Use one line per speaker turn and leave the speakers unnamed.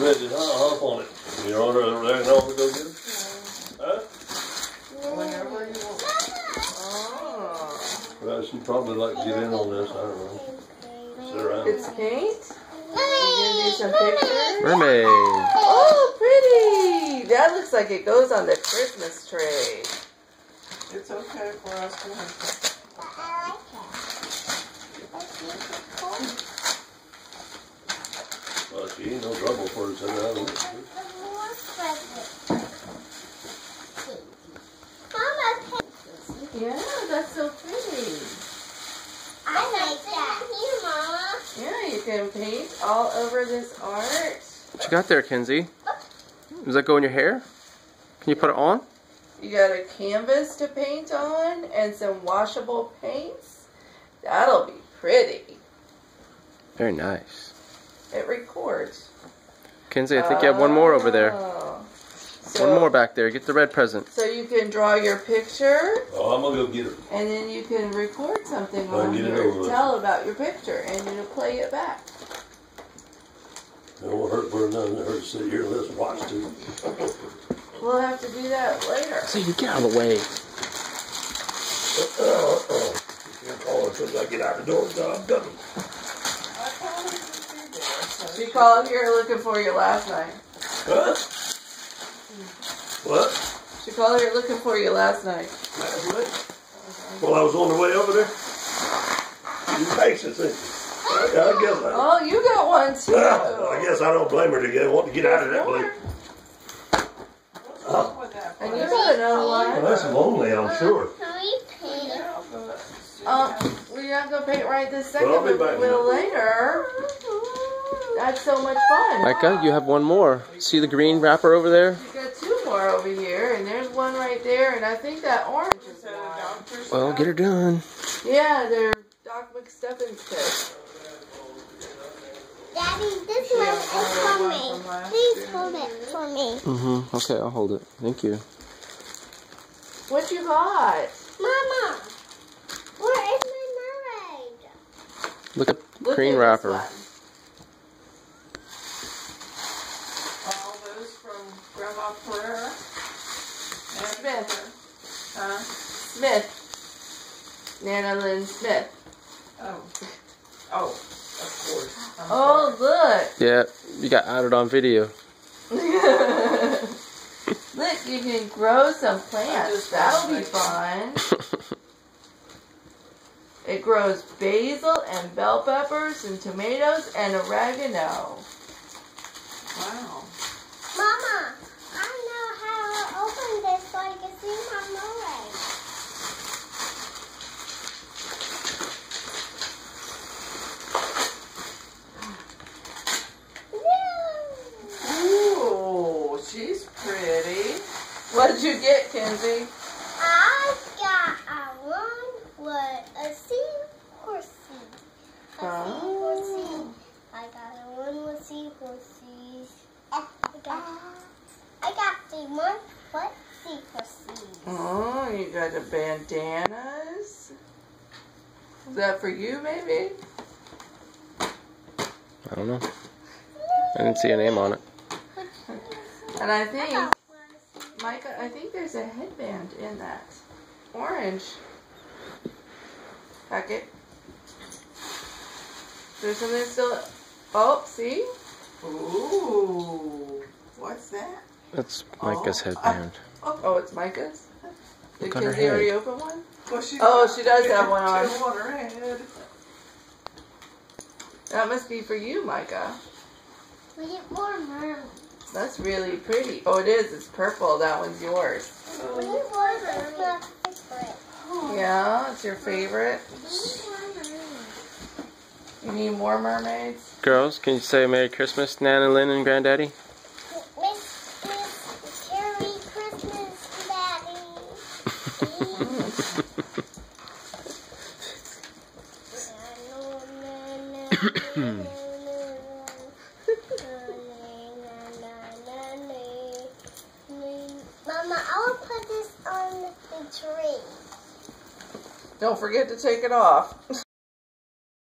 ready to hop on it. You're on over there and I'll go get her? Huh?
Whenever you want. Oh.
Well, she'd probably like to get in on this. I don't know. Sit around.
It's paint. You gonna do some pictures?
Mermaid.
Oh, pretty! That looks like it goes on the Christmas tree. It's okay for us to have it.
Well, she ain't no trouble for her to sit around.
Yeah, that's so pretty.
I like that. Here, Mama.
Yeah, you can paint all over this art.
What you got there, Kenzie? Does that go in your hair? Can you put it on?
You got a canvas to paint on and some washable paints. That'll be pretty.
Very nice.
It records.
Kenzie, I think you have one more over there.
So,
One more back there. Get the red present.
So you can draw your picture,
Oh, I'm going to go get her.
and then you can record something
I'll
on
get it
here.
over with.
Tell about your picture, and you'll play it back.
It won't hurt for nothing to her to sit here and let's watch too.
We'll have to do that later.
So you get out of the way.
You can't call her until I get out the door. I'm done.
She called here looking for you last night.
Huh? What?
She called here looking for you last night.
Last night? Well, I was on the way over there. You patient, ain't you? I guess I.
Oh, you got one too.
Well, I guess I don't blame her to want to get out of that place.
And you got another
Well,
one.
that's lonely, I'm sure.
Can we paint?
We're not gonna paint right this second,
Well, I'll be
but
back
we will
now.
later. That's so much fun.
Micah, you have one more. See the green wrapper over there?
You got two more over here, and there's one right there, and I think that orange is one.
Well, get her done.
Yeah, they're Doc McStuffins kids.
Daddy, this one is for me. Please hold it for me.
Mm-hmm. Okay, I'll hold it. Thank you.
What you got?
Mama, where is my mermaid?
Look at
Look
green
at
wrapper.
this one. All those from Grandma Pereira. Smith. Smith. Nana Lynn Smith.
Oh, of course.
Oh, look.
Yeah, you got outed on video.
Look, you can grow some plants. That'll be fun. It grows basil and bell peppers and tomatoes and oregano.
Wow.
Mama, I know how to open this so I can see my mermaid.
Ooh, she's pretty.
What did you get, Kenzie?
I got a one with a seahorse. A seahorse. I got a one with seahorses. I got the one with seahorses.
Oh, you got the bandanas. Is that for you, maybe?
I don't know. I didn't see a name on it.
And I think, Micah, I think there's a headband in that orange packet. There's something still. Oh, see?
Ooh, what's that?
That's Micah's headband.
Oh, it's Micah's? Did
Look on her
Kenzie already
head.
open one?
Well, she
Oh, she does have one on.
Two on her head.
That must be for you, Micah.
We get more mermaids.
That's really pretty. Oh, it is. It's purple. That one's yours.
We need more mermaids.
Yeah, it's your favorite.
We need more mermaids.
You need more mermaids?
Girls, can you say Merry Christmas, Nana Lynn and Granddaddy?
Merry Christmas, Daddy. Mama, I will put this on the tree.
Don't forget to take it off.